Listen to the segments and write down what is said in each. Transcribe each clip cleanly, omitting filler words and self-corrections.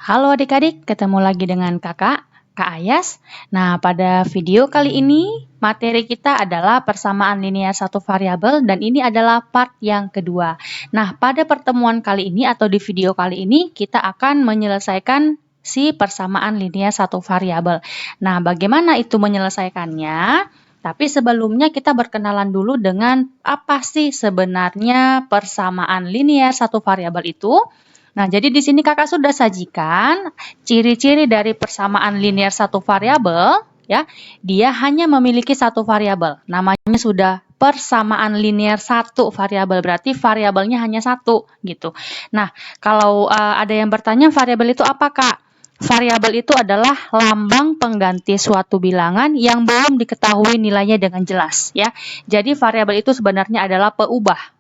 Halo adik-adik, ketemu lagi dengan Kak Ayas. Nah, pada video kali ini, materi kita adalah persamaan linear satu variabel dan ini adalah part yang kedua. Nah, pada pertemuan kali ini atau di video kali ini, kita akan menyelesaikan si persamaan linear satu variabel. Nah, bagaimana itu menyelesaikannya? Tapi sebelumnya kita berkenalan dulu dengan apa sih sebenarnya persamaan linear satu variabel itu. Nah, jadi di sini kakak sudah sajikan ciri-ciri dari persamaan linear satu variabel, ya. Dia hanya memiliki satu variabel. Namanya sudah persamaan linear satu variabel, berarti variabelnya hanya satu, gitu. Nah, kalau ada yang bertanya variabel itu apa, Kak? Variabel itu adalah lambang pengganti suatu bilangan yang belum diketahui nilainya dengan jelas, ya. Jadi variabel itu sebenarnya adalah peubah.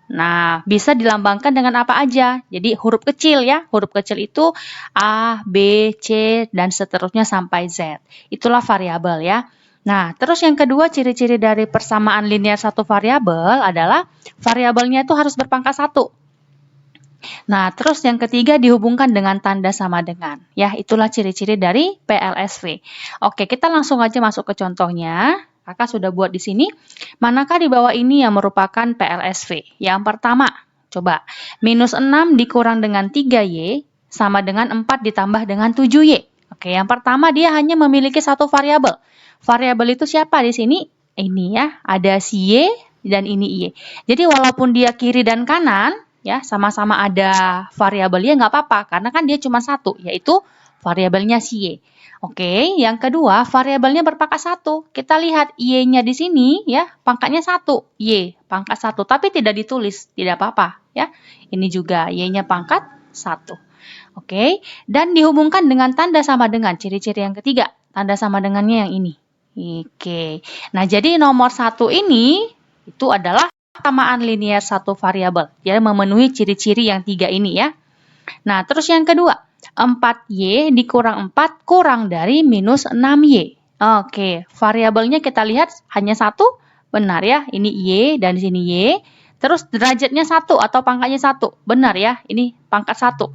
Nah, bisa dilambangkan dengan apa aja. Jadi huruf kecil ya. Huruf kecil itu A, B, C, dan seterusnya sampai Z. Itulah variabel ya. Nah, terus yang kedua ciri-ciri dari persamaan linear satu variabel adalah variabelnya itu harus berpangkat satu. Nah, terus yang ketiga dihubungkan dengan tanda sama dengan. Ya, itulah ciri-ciri dari PLSV. Oke, kita langsung aja masuk ke contohnya. Kakak sudah buat di sini. Manakah di bawah ini yang merupakan PLSV? Yang pertama, coba. Minus 6 dikurang dengan 3Y sama dengan 4 ditambah dengan 7Y. Oke, yang pertama dia hanya memiliki satu variabel. Variabel itu siapa di sini? Ini ya, ada si Y dan ini Y. Jadi walaupun dia kiri dan kanan, ya sama-sama ada variabelnya nggak apa-apa, karena kan dia cuma satu, yaitu variabelnya si Y. Oke, yang kedua, variabelnya berpangkat satu. Kita lihat Y-nya di sini, ya, pangkatnya satu. Y, pangkat satu, tapi tidak ditulis, tidak apa-apa, ya. Ini juga Y-nya pangkat satu. Oke, dan dihubungkan dengan tanda sama dengan, ciri-ciri yang ketiga. Tanda sama dengannya yang ini. Oke, nah jadi nomor satu ini, itu adalah persamaan linear satu variabel. Dia memenuhi ciri-ciri yang tiga ini ya. Nah, terus yang kedua, 4Y dikurang 4 kurang dari minus 6Y. Oke, variabelnya kita lihat hanya satu, benar ya. Ini Y dan di sini Y. Terus derajatnya satu atau pangkatnya satu, benar ya. Ini pangkat satu.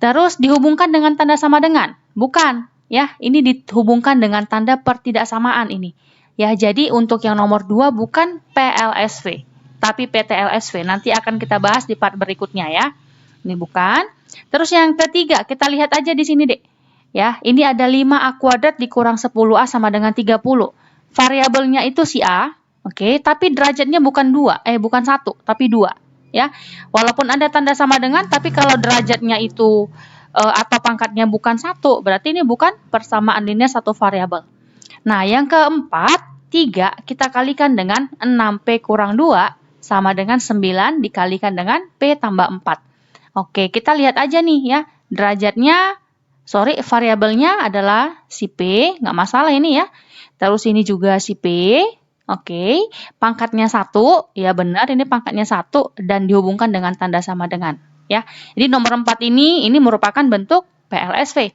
Terus dihubungkan dengan tanda sama dengan, bukan ya. Ini dihubungkan dengan tanda pertidaksamaan ini. Ya, jadi untuk yang nomor 2 bukan PLSV, tapi PTLSV. Nanti akan kita bahas di part berikutnya ya. Ini bukan. Terus yang ketiga, kita lihat aja di sini, Dek. Ya, ini ada 5A kuadrat dikurang 10A sama dengan 30. Variabelnya itu si A, oke, tapi derajatnya bukan 1, tapi 2, ya. Walaupun ada tanda sama dengan, tapi kalau derajatnya itu atau pangkatnya bukan 1, berarti ini bukan persamaan linear satu variabel. Nah, yang keempat, 3 kita kalikan dengan 6P kurang 2 sama dengan 9 dikalikan dengan P tambah 4. Oke, kita lihat aja nih ya. Variabelnya adalah si P, nggak masalah ini ya. Terus ini juga si P. Oke, pangkatnya 1, ya benar ini pangkatnya 1 dan dihubungkan dengan tanda sama dengan. Ya, jadi nomor 4 ini merupakan bentuk PLSV.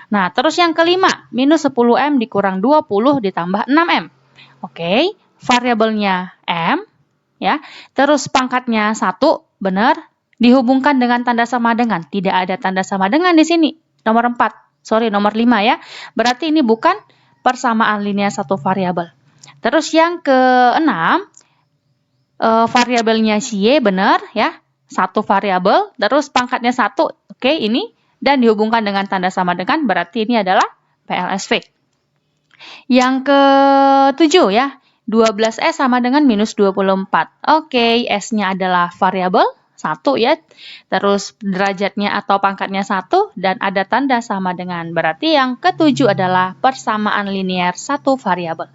Nah, terus yang kelima, minus 10M dikurang 20 ditambah 6M. Oke, variabelnya M, ya. Terus pangkatnya 1, benar. Dihubungkan dengan tanda sama dengan. Tidak ada tanda sama dengan di sini. Nomor 5 ya. Berarti ini bukan persamaan linear satu variabel. Terus yang keenam, variabelnya si Y, benar ya. Satu variabel, terus pangkatnya 1. Oke, ini. Dan dihubungkan dengan tanda sama dengan, berarti ini adalah PLSV. Yang ketujuh ya, 12S sama dengan minus 24. Oke, S-nya adalah variabel 1 ya, terus derajatnya atau pangkatnya 1, dan ada tanda sama dengan. Berarti yang ketujuh adalah persamaan linear satu variabel.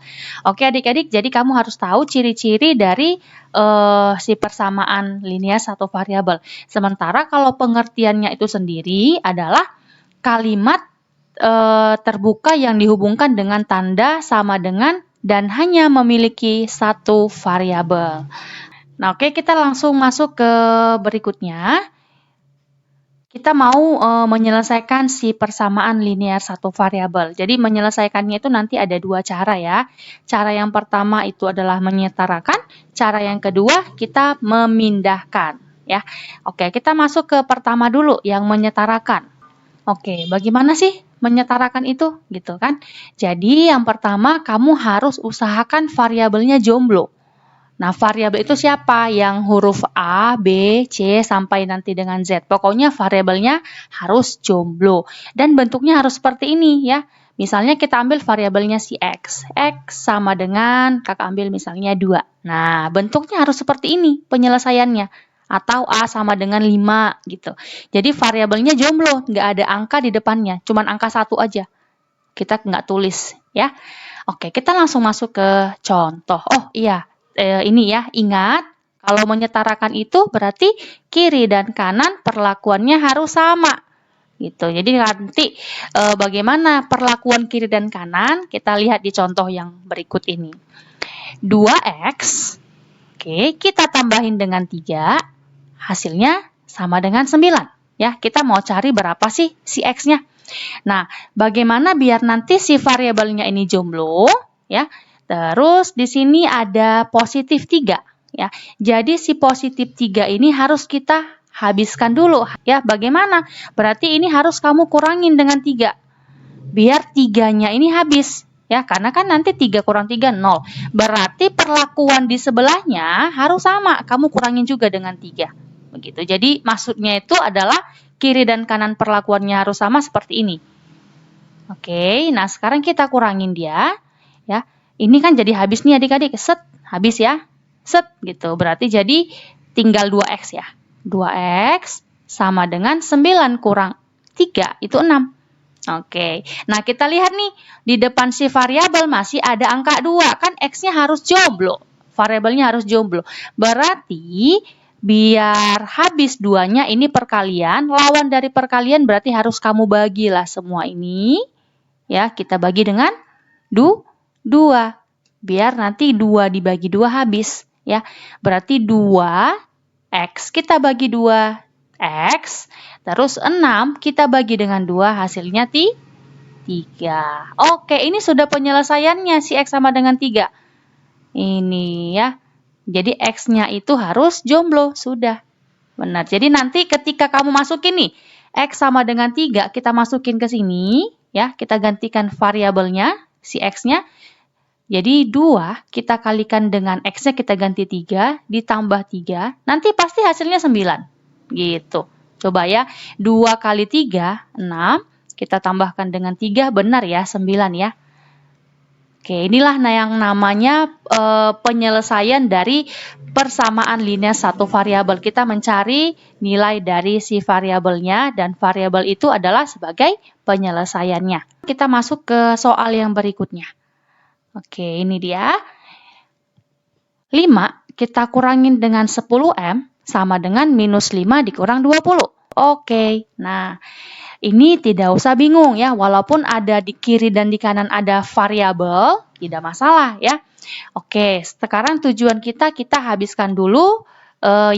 Oke adik-adik, jadi kamu harus tahu ciri-ciri dari si persamaan linear satu variabel. Sementara kalau pengertiannya itu sendiri adalah kalimat terbuka yang dihubungkan dengan tanda sama dengan dan hanya memiliki satu variabel. Nah, oke, kita langsung masuk ke berikutnya. Kita mau menyelesaikan si persamaan linear satu variabel. Jadi menyelesaikannya itu nanti ada dua cara ya. Cara yang pertama itu adalah menyetarakan. Cara yang kedua kita memindahkan. Ya, oke, kita masuk ke pertama dulu yang menyetarakan. Oke, bagaimana sih menyetarakan itu? Gitu kan. Jadi yang pertama kamu harus usahakan variabelnya jomblo. Nah, variabel itu siapa? Yang huruf A, B, C, sampai nanti dengan Z. Pokoknya variabelnya harus jomblo. Dan bentuknya harus seperti ini ya. Misalnya kita ambil variabelnya si X. X sama dengan, kakak ambil misalnya 2. Nah, bentuknya harus seperti ini penyelesaiannya. Atau A sama dengan 5 gitu. Jadi variabelnya jomblo, nggak ada angka di depannya. Cuman angka 1 aja. Kita nggak tulis ya. Oke, kita langsung masuk ke contoh. Oh iya, ini ya, ingat kalau menyetarakan itu berarti kiri dan kanan perlakuannya harus sama. Gitu. Jadi nanti bagaimana perlakuan kiri dan kanan kita lihat di contoh yang berikut ini. 2x, oke, kita tambahin dengan 3, hasilnya sama dengan 9. Ya, kita mau cari berapa sih si x-nya? Nah, bagaimana biar nanti si variabelnya ini jomblo, ya? Terus di sini ada positif 3, ya. Jadi si positif 3 ini harus kita habiskan dulu, ya. Bagaimana? Berarti ini harus kamu kurangin dengan 3. Biar 3-nya ini habis, ya. Karena kan nanti 3 kurang 3, 0. Berarti perlakuan di sebelahnya harus sama, kamu kurangin juga dengan 3. Begitu. Jadi maksudnya itu adalah kiri dan kanan perlakuannya harus sama seperti ini. Oke, nah sekarang kita kurangin dia. Ya, ini kan jadi habis nih adik-adik. Set, habis ya. Set, gitu. Berarti jadi tinggal 2x ya. 2x sama dengan 9 kurang 3, itu 6. Oke, nah kita lihat nih. Di depan si variabel masih ada angka 2. Kan x-nya harus jomblo. Variabelnya harus jomblo. Berarti biar habis 2-nya ini perkalian. Lawan dari perkalian berarti harus kamu bagilah semua ini. Ya, kita bagi dengan 2. Biar nanti 2 dibagi 2 habis. Ya, berarti 2x kita bagi 2x. Terus 6 kita bagi dengan 2 hasilnya 3. Oke, ini sudah penyelesaiannya si x sama dengan 3. Ini ya. Jadi x-nya itu harus jomblo, sudah. Benar. Jadi nanti ketika kamu masukin nih x sama dengan 3, kita masukin ke sini ya, kita gantikan variabelnya si x-nya. Jadi 2 kita kalikan dengan x-nya kita ganti 3 ditambah 3, nanti pasti hasilnya 9. Gitu. Coba ya, 2 kali 3, 6. Kita tambahkan dengan 3, benar ya, 9 ya. Oke, inilah yang namanya penyelesaian dari persamaan linear satu variabel. Kita mencari nilai dari si variabelnya dan variabel itu adalah sebagai penyelesaiannya. Kita masuk ke soal yang berikutnya. Oke, ini dia. 5 kita kurangin dengan 10M sama dengan minus 5 dikurang 20. Oke, nah ini tidak usah bingung ya, walaupun ada di kiri dan di kanan ada variabel, tidak masalah ya. Oke, sekarang tujuan kita habiskan dulu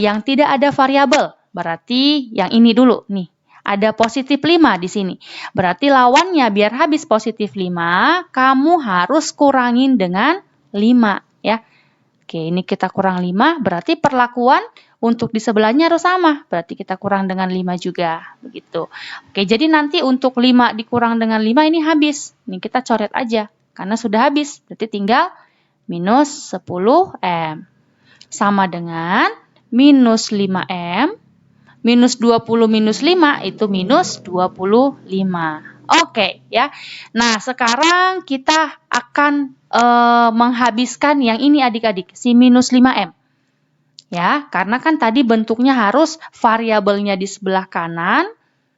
yang tidak ada variabel. Berarti yang ini dulu nih. Ada positif 5 di sini. Berarti lawannya biar habis positif 5, kamu harus kurangin dengan 5 ya. Oke, ini kita kurang 5, berarti perlakuan untuk di sebelahnya harus sama. Berarti kita kurang dengan 5 juga. Begitu. Oke, jadi nanti untuk 5 dikurang dengan 5 ini habis. Ini kita coret aja, karena sudah habis. Berarti tinggal minus 10M. Sama dengan minus 5M. Minus 20 minus 5 itu minus 25. Oke, ya. Nah, sekarang kita akan menghabiskan yang ini adik-adik, si minus 5M. Ya, karena kan tadi bentuknya harus variabelnya di sebelah kanan,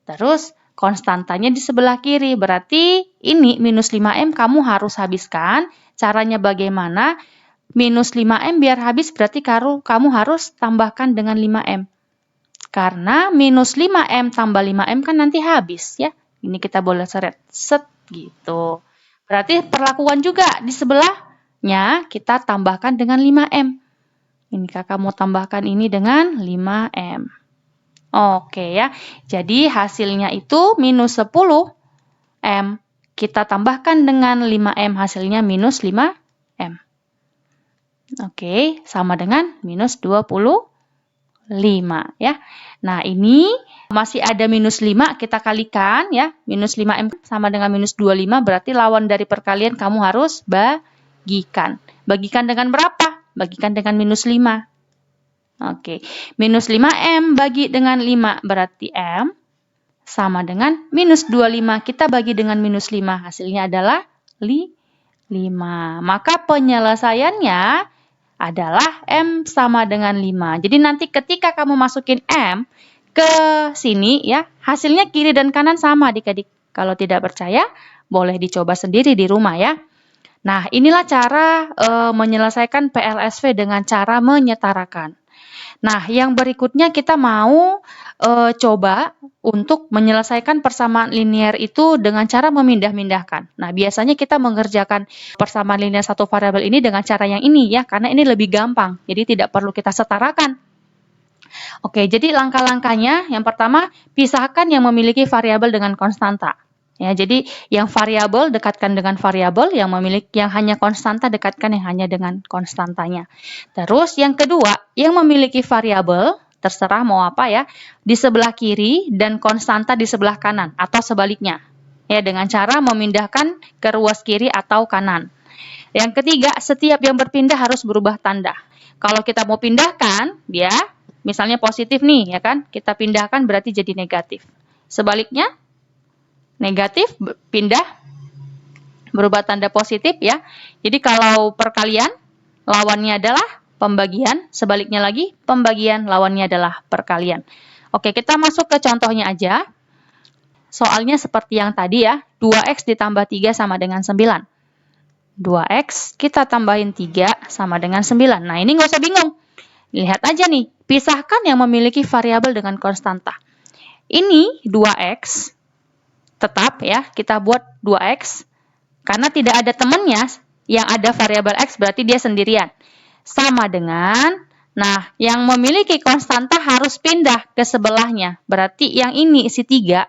terus konstantanya di sebelah kiri. Berarti ini minus 5M kamu harus habiskan. Caranya bagaimana? Minus 5M biar habis berarti kamu harus tambahkan dengan 5M. Karena minus 5M tambah 5M kan nanti habis ya. Ini kita boleh seret. Set gitu. Berarti perlakuan juga di sebelahnya kita tambahkan dengan 5M. Ini kakak mau tambahkan ini dengan 5M. Oke ya. Jadi hasilnya itu minus 10M. Kita tambahkan dengan 5M hasilnya minus 5M. Oke, sama dengan minus 25. 5 ya. Nah, ini masih ada minus 5, kita kalikan ya. Minus 5M sama dengan minus 25, berarti lawan dari perkalian kamu harus bagikan. Bagikan dengan berapa? Bagikan dengan minus 5. Oke, minus 5M bagi dengan 5, berarti M sama dengan minus 25. Kita bagi dengan minus 5, hasilnya adalah 5. Maka penyelesaiannya adalah M sama dengan 5. Jadi nanti ketika kamu masukin M ke sini ya, hasilnya kiri dan kanan sama adik-adik. Kalau tidak percaya, boleh dicoba sendiri di rumah ya. Nah, inilah cara menyelesaikan PLSV dengan cara menyetarakan. Nah, yang berikutnya kita mau coba untuk menyelesaikan persamaan linear itu dengan cara memindah-mindahkan. Nah, biasanya kita mengerjakan persamaan linear satu variabel ini dengan cara yang ini ya, karena ini lebih gampang. Jadi tidak perlu kita setarakan. Oke, jadi langkah-langkahnya yang pertama, pisahkan yang memiliki variabel dengan konstanta. Ya, jadi yang variabel dekatkan dengan variabel, yang hanya konstanta dekatkan yang hanya dengan konstantanya. Terus yang kedua, yang memiliki variabel terserah mau apa ya, di sebelah kiri dan konstanta di sebelah kanan atau sebaliknya. Ya, dengan cara memindahkan ke ruas kiri atau kanan. Yang ketiga, setiap yang berpindah harus berubah tanda. Kalau kita mau pindahkan, dia misalnya positif nih, ya kan? Kita pindahkan berarti jadi negatif. Sebaliknya, negatif pindah berubah tanda positif ya. Jadi kalau perkalian lawannya adalah pembagian, sebaliknya lagi pembagian lawannya adalah perkalian. Oke, kita masuk ke contohnya aja. Soalnya seperti yang tadi ya, 2x ditambah 3 sama dengan 9. 2x kita tambahin 3 sama dengan 9. Nah, ini nggak usah bingung. Lihat aja nih, pisahkan yang memiliki variabel dengan konstanta. Ini 2x tetap ya, kita buat 2x. Karena tidak ada temannya yang ada variabel x, berarti dia sendirian. Sama dengan, nah yang memiliki konstanta harus pindah ke sebelahnya. Berarti yang ini isi 3,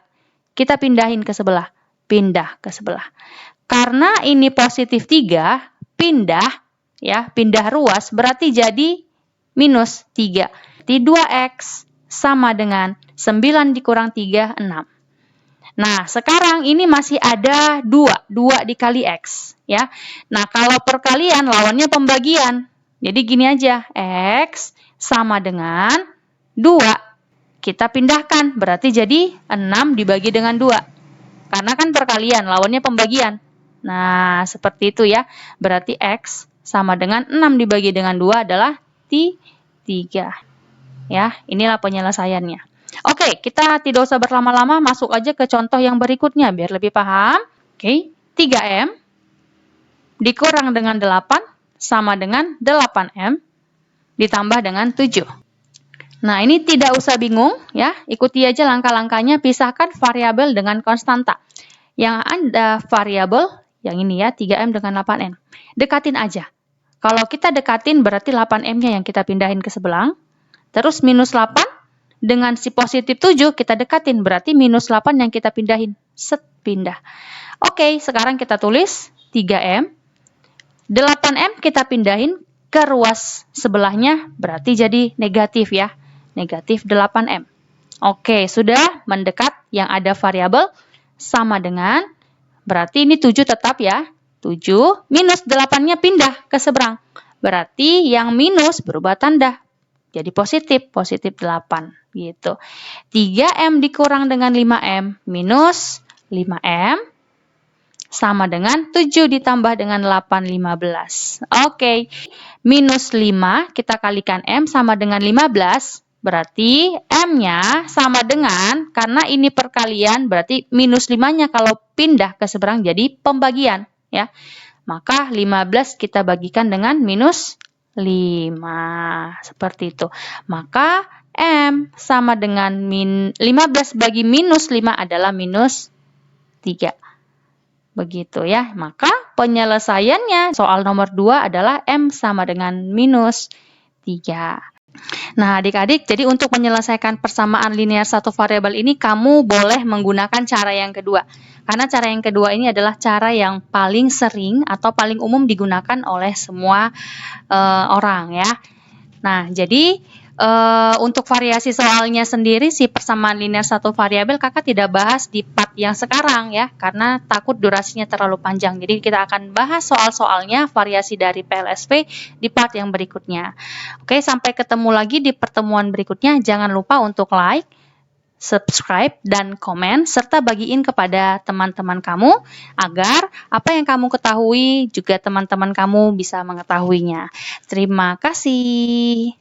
kita pindahin ke sebelah. Pindah ke sebelah. Karena ini positif 3, pindah, ya pindah ruas, berarti jadi minus 3. Di 2x sama dengan 9 dikurang 3, 6. Nah, sekarang ini masih ada 2 dikali X. Ya. Nah, kalau perkalian lawannya pembagian. Jadi gini aja, X sama dengan 2. Kita pindahkan, berarti jadi 6 dibagi dengan 2. Karena kan perkalian, lawannya pembagian. Nah, seperti itu ya. Berarti X sama dengan 6 dibagi dengan 2 adalah 3. Ya, inilah penyelesaiannya. Oke, kita tidak usah berlama-lama, masuk aja ke contoh yang berikutnya biar lebih paham. Oke, 3M dikurang dengan 8 sama dengan 8M ditambah dengan 7. Nah, ini tidak usah bingung ya, ikuti aja langkah-langkahnya, pisahkan variabel dengan konstanta. Yang ada variabel yang ini ya, 3M dengan 8M. Dekatin aja. Kalau kita dekatin berarti 8M-nya yang kita pindahin ke sebelah. Terus minus 8 dengan si positif 7 kita dekatin, berarti minus 8 yang kita pindahin. Set, pindah. Oke, sekarang kita tulis 3M. 8M kita pindahin ke ruas sebelahnya, berarti jadi negatif ya. Negatif 8M. Oke, sudah mendekat yang ada variabel sama dengan, berarti ini 7 tetap ya. 7 minus 8-nya pindah ke seberang. Berarti yang minus berubah tanda. Jadi positif 8 gitu. 3M dikurang dengan 5M minus 5M sama dengan 7 ditambah dengan 8, 15. Oke, minus 5 kita kalikan M sama dengan 15, berarti M-nya sama dengan, karena ini perkalian, berarti minus 5-nya kalau pindah ke seberang jadi pembagian. Ya. Maka 15 kita bagikan dengan minus 5, seperti itu. Maka M sama dengan 15 bagi minus 5 adalah minus 3. Begitu ya. Maka penyelesaiannya soal nomor 2 adalah M sama dengan minus 3. Nah, adik-adik, jadi untuk menyelesaikan persamaan linear satu variabel ini, kamu boleh menggunakan cara yang kedua. Karena cara yang kedua ini adalah cara yang paling sering atau paling umum digunakan oleh semua orang ya. Nah, jadi Untuk variasi soalnya sendiri, si persamaan linear satu variabel kakak tidak bahas di part yang sekarang ya, karena takut durasinya terlalu panjang. Jadi kita akan bahas soal-soalnya variasi dari PLSV di part yang berikutnya. Oke, sampai ketemu lagi di pertemuan berikutnya. Jangan lupa untuk like, subscribe, dan komen, serta bagiin kepada teman-teman kamu agar apa yang kamu ketahui juga teman-teman kamu bisa mengetahuinya. Terima kasih.